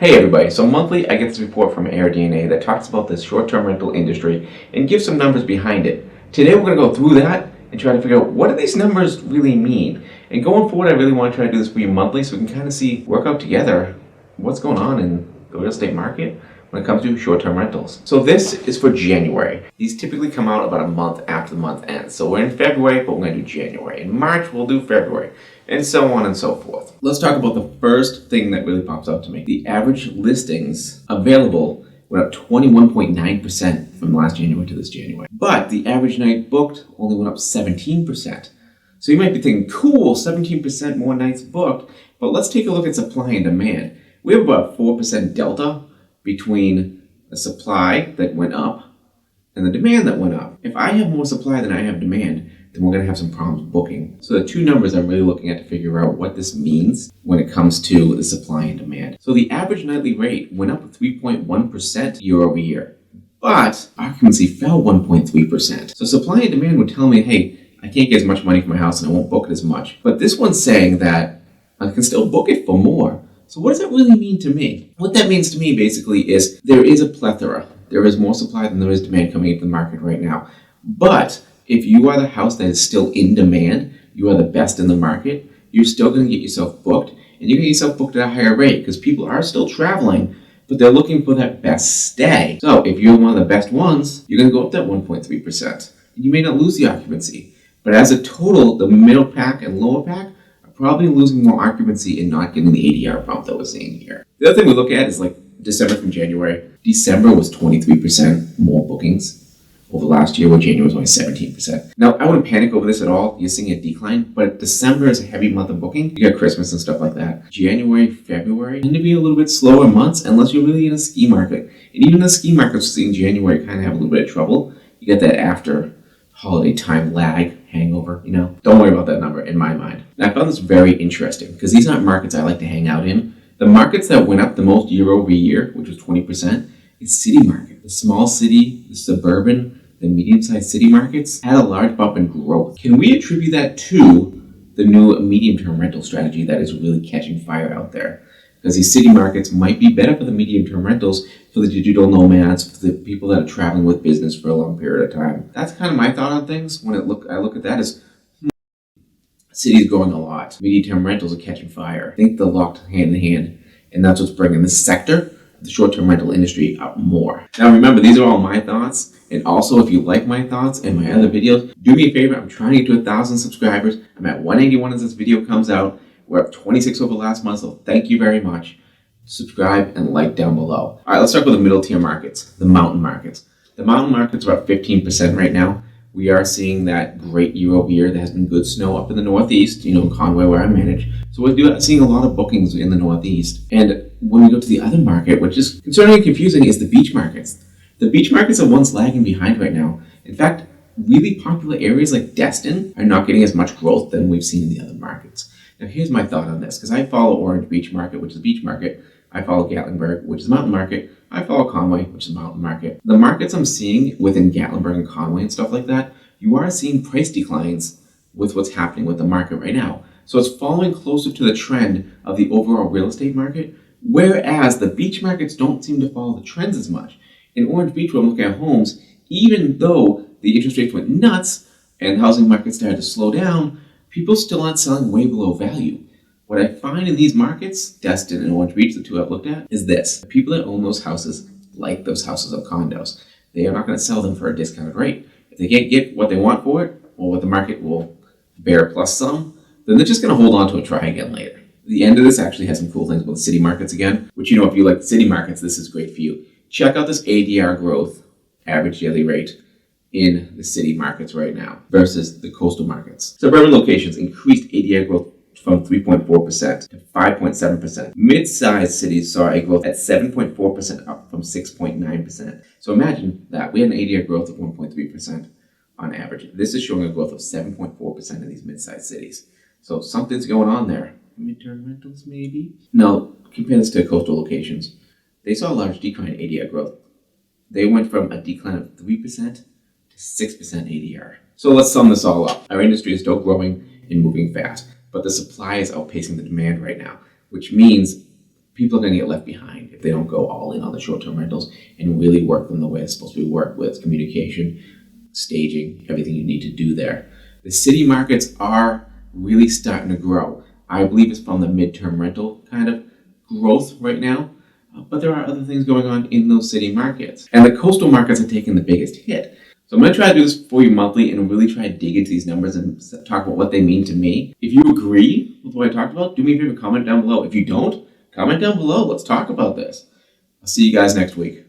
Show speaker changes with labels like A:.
A: Hey everybody, so monthly I get this report from AirDNA that talks about this short-term rental industry and gives some numbers behind it. Today we're going to go through that and try to figure out what do these numbers really mean. And going forward, I really want to try to do this for you monthly so we can kind of work out together what's going on in the real estate market when it comes to short-term rentals. So this is for January. These typically come out about a month after the month ends. So we're in February, but we're going to do January. In March, we'll do February, and so on and so forth. Let's talk about the first thing that really pops out to me. The average listings available went up 21.9% from last January to this January. But the average night booked only went up 17%. So you might be thinking, cool, 17% more nights booked, but let's take a look at supply and demand. We have about 4% delta between the supply that went up and the demand that went up. If I have more supply than I have demand, then we're going to have some problems booking. So the two numbers I'm really looking at to figure out what this means when it comes to the supply and demand. So the average nightly rate went up 3.1% year over year, but occupancy fell 1.3%. So supply and demand would tell me, hey, I can't get as much money for my house and I won't book it as much. But this one's saying that I can still book it for more. So what does that really mean to me? What that means to me basically is there is a plethora. There is more supply than there is demand coming into the market right now. But if you are the house that is still in demand, you are the best in the market, you're still going to get yourself booked, and you're going to get yourself booked at a higher rate because people are still traveling, but they're looking for that best stay. So if you're one of the best ones, you're going to go up that 1.3%. You may not lose the occupancy, but as a total, the middle pack and lower pack are probably losing more occupancy and not getting the ADR bump that we're seeing here. The other thing we look at is like December from January. December was 23% more bookings over last year, where January was only 17%. Now, I wouldn't panic over this at all. You're seeing a decline, but December is a heavy month of booking. You got Christmas and stuff like that. January, February tend to be a little bit slower months unless you're really in a ski market. And even the ski markets seeing January kind of have a little bit of trouble. You get that after holiday time lag hangover, Don't worry about that number in my mind. And I found this very interesting because these aren't markets I like to hang out in. The markets that went up the most year over year, which was 20%, is city market. The small city, the suburban, the medium-sized city markets had a large bump in growth. Can we attribute that to the new medium-term rental strategy that is really catching fire out there? Because these city markets might be better for the medium-term rentals, for the digital nomads, for the people that are traveling with business for a long period of time. That's kind of my thought on things when I look at that is, cities growing a lot. Medium-term rentals are catching fire. I think they're locked hand in hand, and that's what's bringing this sector, the short-term rental industry, up more. Now remember, these are all my thoughts, and also if you like my thoughts and my other videos, do me a favor. I'm trying to get to 1,000 subscribers. I'm at 181 as this video comes out. We're up 26 over last month, so thank you very much. Subscribe and like down below. All right, let's start with the middle tier markets, the mountain markets. The mountain markets are about 15% right now. We are seeing that great year over year. There has been good snow up in the Northeast, in Conway where I manage. So we're seeing a lot of bookings in the Northeast. And when we go to the other market, which is concerning and confusing, is the beach markets. The beach markets are ones lagging behind right now. In fact, really popular areas like Destin are not getting as much growth than we've seen in the other markets. Now here's my thought on this, because I follow Orange Beach Market, which is a beach market. I follow Gatlinburg, which is a mountain market. I follow Conway, which is a mountain market. The markets I'm seeing within Gatlinburg and Conway and stuff like that, you are seeing price declines with what's happening with the market right now. So it's following closer to the trend of the overall real estate market, whereas the beach markets don't seem to follow the trends as much. In Orange Beach, where I'm looking at homes, even though the interest rates went nuts and the housing market started to slow down, people still aren't selling way below value. What I find in these markets, Destin and Orange Beach, the two I've looked at, is this. The people that own those houses like those houses of condos. They are not going to sell them for a discounted rate. If they can't get what they want for it, or what the market will bear plus some, then they're just going to hold on to it, try again later. The end of this actually has some cool things about the city markets again, which, if you like the city markets, this is great for you. Check out this ADR growth, average daily rate, in the city markets right now versus the coastal markets. Suburban locations increased ADR growth from 3.4% to 5.7%. Mid-sized cities saw a growth at 7.4%, up from 6.9%. So imagine that. We had an ADR growth of 1.3% on average. This is showing a growth of 7.4% in these mid-sized cities. So something's going on there. Midterm rentals, maybe? Now, compare this to coastal locations. They saw a large decline in ADR growth. They went from a decline of 3% to 6% ADR. So let's sum this all up. Our industry is still growing and moving fast, but the supply is outpacing the demand right now, which means people are going to get left behind if they don't go all in on the short-term rentals and really work them the way it's supposed to be worked with communication, staging, everything you need to do there. The city markets are really starting to grow. I believe it's from the midterm rental kind of growth right now, but there are other things going on in those city markets. And the coastal markets are taking the biggest hit. So I'm going to try to do this for you monthly and really try to dig into these numbers and talk about what they mean to me. If you agree with what I talked about, do me a favor, comment down below. If you don't, comment down below. Let's talk about this. I'll see you guys next week.